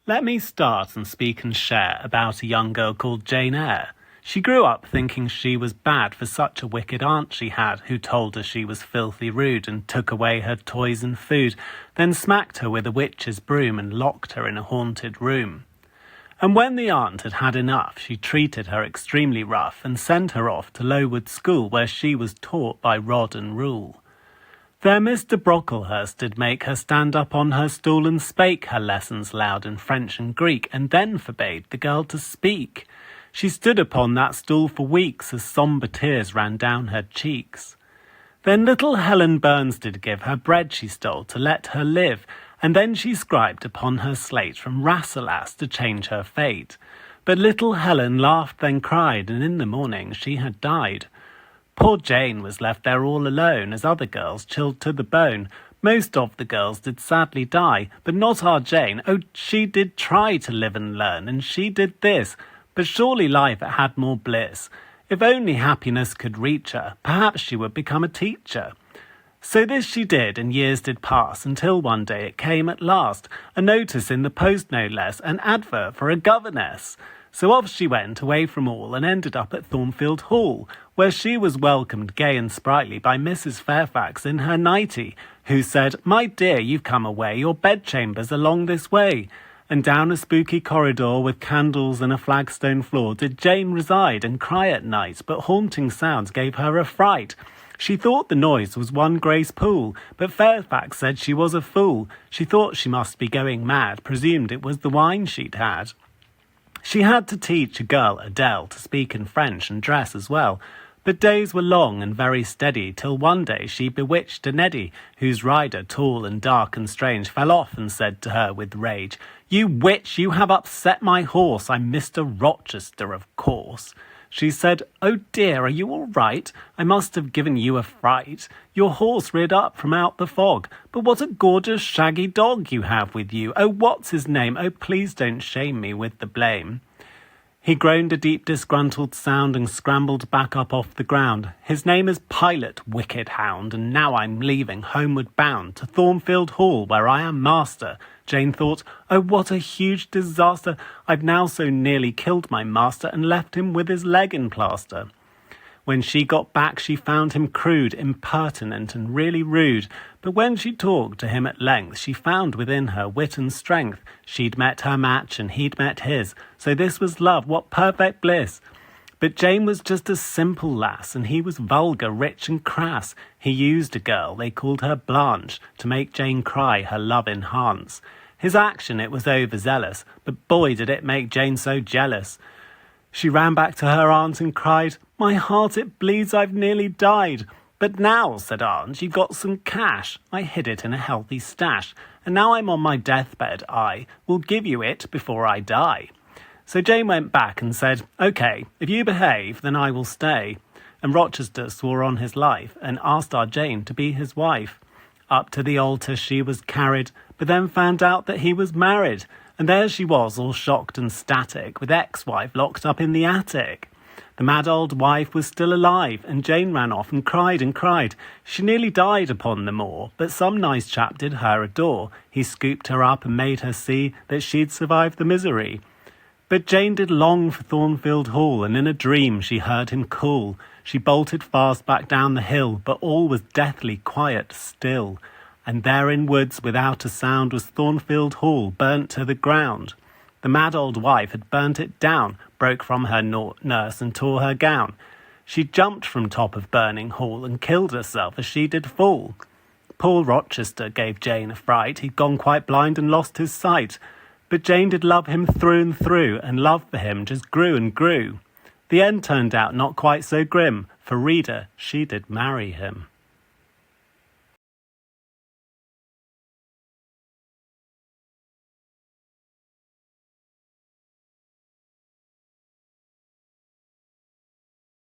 Let me start and speak and share about a young girl called Jane Eyre. She grew up thinking she was bad for such a wicked aunt she had, who told her she was filthy rude and took away her toys and food, then smacked her with a witch's broom and locked her in a haunted room. And when the aunt had had enough, she treated her extremely rough and sent her off to Lowood School, where she was taught by rod and rule. There Mr. Brocklehurst did make her stand up on her stool and spake her lessons loud in French and Greek, and then forbade the girl to speak. She stood upon that stool for weeks, as sombre tears ran down her cheeks. Then little Helen Burns did give her bread she stole to let her live, and then she scribed upon her slate from Rasselas to change her fate. But little Helen laughed then cried, and in the morning she had died. Poor Jane was left there all alone, as other girls chilled to the bone. Most of the girls did sadly die, but not our Jane. Oh, she did try to live and learn, and she did this. But surely life it had more bliss. If only happiness could reach her, perhaps she would become a teacher. So this she did, and years did pass, until one day it came at last, a notice in the post no less, an advert for a governess. So off she went, away from all, and ended up at Thornfield Hall, where she was welcomed gay and sprightly by Mrs. Fairfax in her nightie, who said, "My dear, you've come away, your bedchamber's along this way." And down a spooky corridor with candles and a flagstone floor did Jane reside and cry at night, but haunting sounds gave her a fright. She thought the noise was one Grace Poole, but Fairfax said she was a fool. She thought she must be going mad, presumed it was the wine she'd had. She had to teach a girl, Adele, to speak in French and dress as well. But days were long and very steady, till one day she bewitched a Neddy, whose rider, tall and dark and strange, fell off and said to her with rage, "You witch, you have upset my horse, I'm Mr. Rochester, of course." She said, "Oh dear, are you all right? I must have given you a fright. Your horse reared up from out the fog. But what a gorgeous shaggy dog you have with you. Oh, what's his name? Oh, please don't shame me with the blame." He groaned a deep disgruntled sound and scrambled back up off the ground. "His name is Pilot, wicked hound, and now I'm leaving, homeward bound, to Thornfield Hall, where I am master." Jane thought, "Oh, what a huge disaster! I've now so nearly killed my master and left him with his leg in plaster." When she got back, she found him crude, impertinent, and really rude. But when she talked to him at length, she found within her wit and strength. She'd met her match, and he'd met his. So this was love, what perfect bliss! But Jane was just a simple lass, and he was vulgar, rich, and crass. He used a girl, they called her Blanche, to make Jane cry, her love enhance. His action, it was overzealous, but boy did it make Jane so jealous. She ran back to her aunt and cried, "My heart it bleeds, I've nearly died." "But now," said aunt, "you've got some cash. I hid it in a healthy stash, and now I'm on my deathbed, I will give you it before I die." So Jane went back and said, "OK, if you behave, then I will stay." And Rochester swore on his life and asked our Jane to be his wife. Up to the altar she was carried, but then found out that he was married. And there she was, all shocked and static, with ex-wife locked up in the attic. The mad old wife was still alive, and Jane ran off and cried and cried. She nearly died upon the moor, but some nice chap did her adore. He scooped her up and made her see that she'd survived the misery. But Jane did long for Thornfield Hall, and in a dream she heard him call. She bolted fast back down the hill, but all was deathly quiet still. And there in woods, without a sound, was Thornfield Hall, burnt to the ground. The mad old wife had burnt it down, broke from her nurse and tore her gown. She jumped from top of burning hall and killed herself as she did fall. Poor Rochester gave Jane a fright, he'd gone quite blind and lost his sight. But Jane did love him through and through, and love for him just grew and grew. The end turned out not quite so grim, for reader, she did marry him.